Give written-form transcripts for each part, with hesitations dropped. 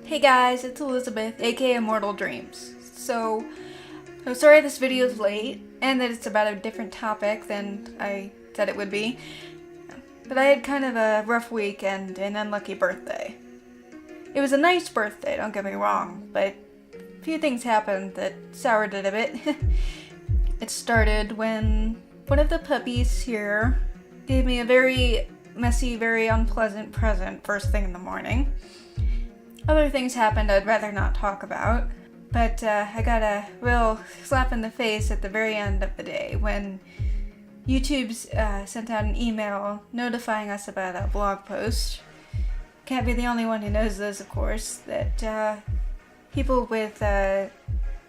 Hey guys, it's Elizabeth, aka Immortal Dreams. So sorry this video is late, and that it's about a different topic than I said it would be. But I had kind of a rough week and an unlucky birthday. It was a nice birthday, don't get me wrong, but a few things happened that soured it a bit. It started when one of the puppies here gave me a very messy, very unpleasant present first thing in the morning. Other things happened I'd rather not talk about, but I got a real slap in the face at the very end of the day when YouTube sent out an email notifying us about a blog post. Can't be the only one who knows this, of course, that people with out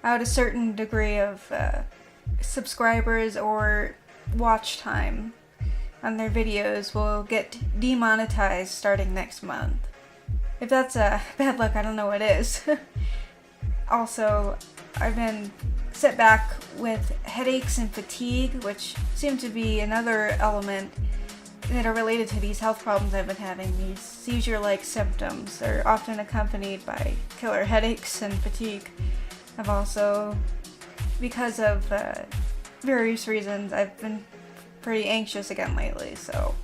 a certain degree of subscribers or watch time on their videos will get demonetized starting next month. If that's bad luck, I don't know what is. Also, I've been set back with headaches and fatigue, which seem to be another element that are related to these health problems I've been having. These seizure-like symptoms are often accompanied by killer headaches and fatigue. I've also, because of various reasons, I've been pretty anxious again lately, so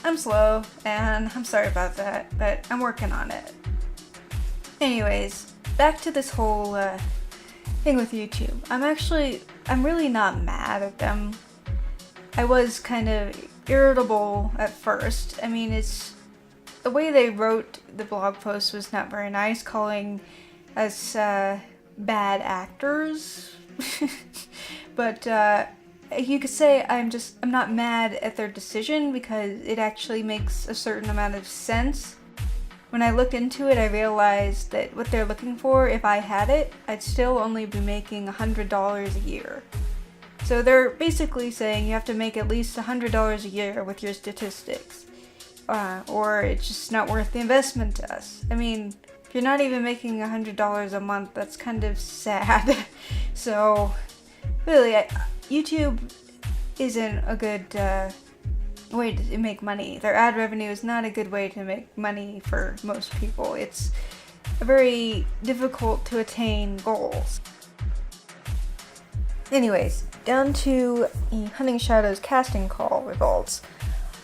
I'm slow, and I'm sorry about that, but I'm working on it. Anyways, back to this whole thing with YouTube. I'm really not mad at them. I was kind of irritable at first. I mean, the way they wrote the blog post was not very nice, calling us bad actors. But you could say I'm not mad at their decision because it actually makes a certain amount of sense. When I looked into it, I realized that what they're looking for, if I had it, I'd still only be making $100 a year. So they're basically saying you have to make at least $100 a year with your statistics, or it's just not worth the investment to us. I mean, if you're not even making $100 a month, that's kind of sad. So, really, YouTube isn't a good way to make money. Their ad revenue is not a good way to make money for most people. It's a very difficult to attain goals. Anyways, down to the Hunting Shadows casting call results.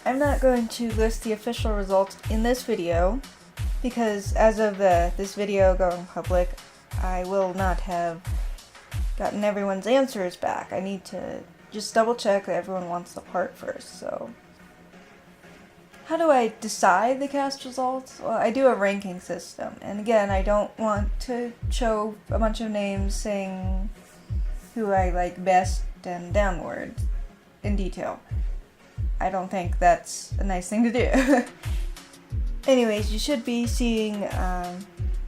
I'm not going to list the official results in this video because as of this video going public, I will not have gotten everyone's answers back. I need to just double check that everyone wants the part first. So how do I decide the cast results? Well, I do a ranking system, and again, I don't want to show a bunch of names saying who I like best and downward in detail. I don't think that's a nice thing to do. Anyways, you should be seeing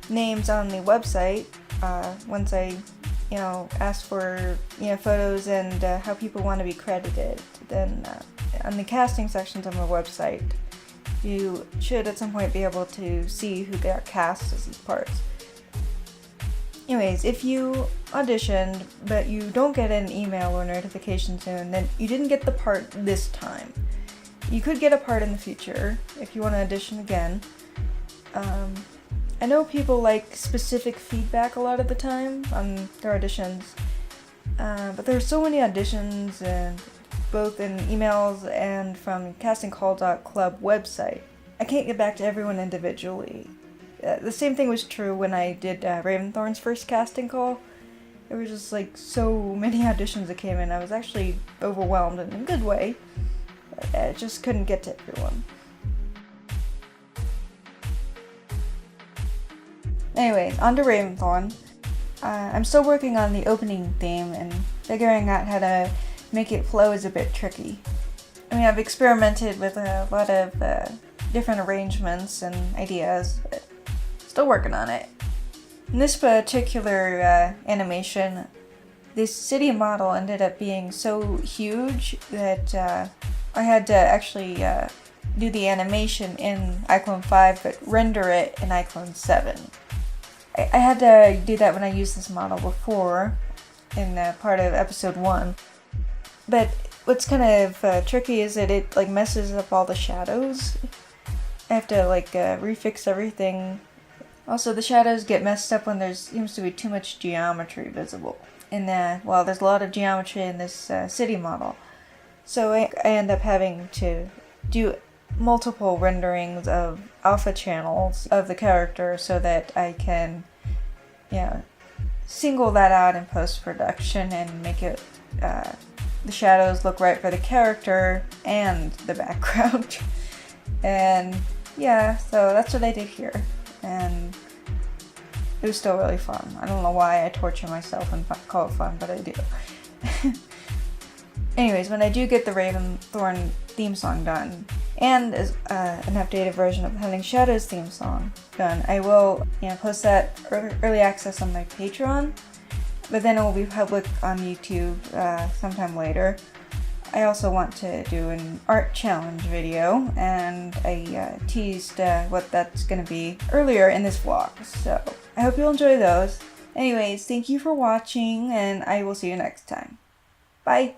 names on the website once I ask for, photos and how people want to be credited. Then on the casting sections on the website, you should at some point be able to see who got cast as these parts. Anyways, if you auditioned, but you don't get an email or notification soon, then you didn't get the part this time. You could get a part in the future if you want to audition again. I know people like specific feedback a lot of the time on their auditions, but there's so many auditions, and both in emails and from castingcall.club website. I can't get back to everyone individually. The same thing was true when I did Raventhorn's first casting call. There were just so many auditions that came in. I was actually overwhelmed in a good way. I just couldn't get to everyone. Anyway, on to Raventhorn. I'm still working on the opening theme, and figuring out how to make it flow is a bit tricky. I mean, I've experimented with a lot of different arrangements and ideas, but still working on it. In this particular animation, this city model ended up being so huge that I had to actually do the animation in iClone 5, but render it in iClone 7. I had to do that when I used this model before, in part of episode 1. But what's kind of tricky is that it messes up all the shadows. I have to refix everything Also, the shadows get messed up when there seems to be too much geometry visible. Well, there's a lot of geometry in this city model. So I end up having to do multiple renderings of alpha channels of the character so that I can, single that out in post-production and make it, the shadows look right for the character and the background. And yeah, so that's what I did here. And it was still really fun. I don't know why I torture myself and call it fun, but I do. Anyways, when I do get the Raventhorn theme song done, and an updated version of the Hunting Shadows theme song done, I will post that early access on my Patreon, but then it will be public on YouTube sometime later. I also want to do an art challenge video, and I teased what that's going to be earlier in this vlog, so I hope you'll enjoy those. Anyways, thank you for watching, and I will see you next time. Bye!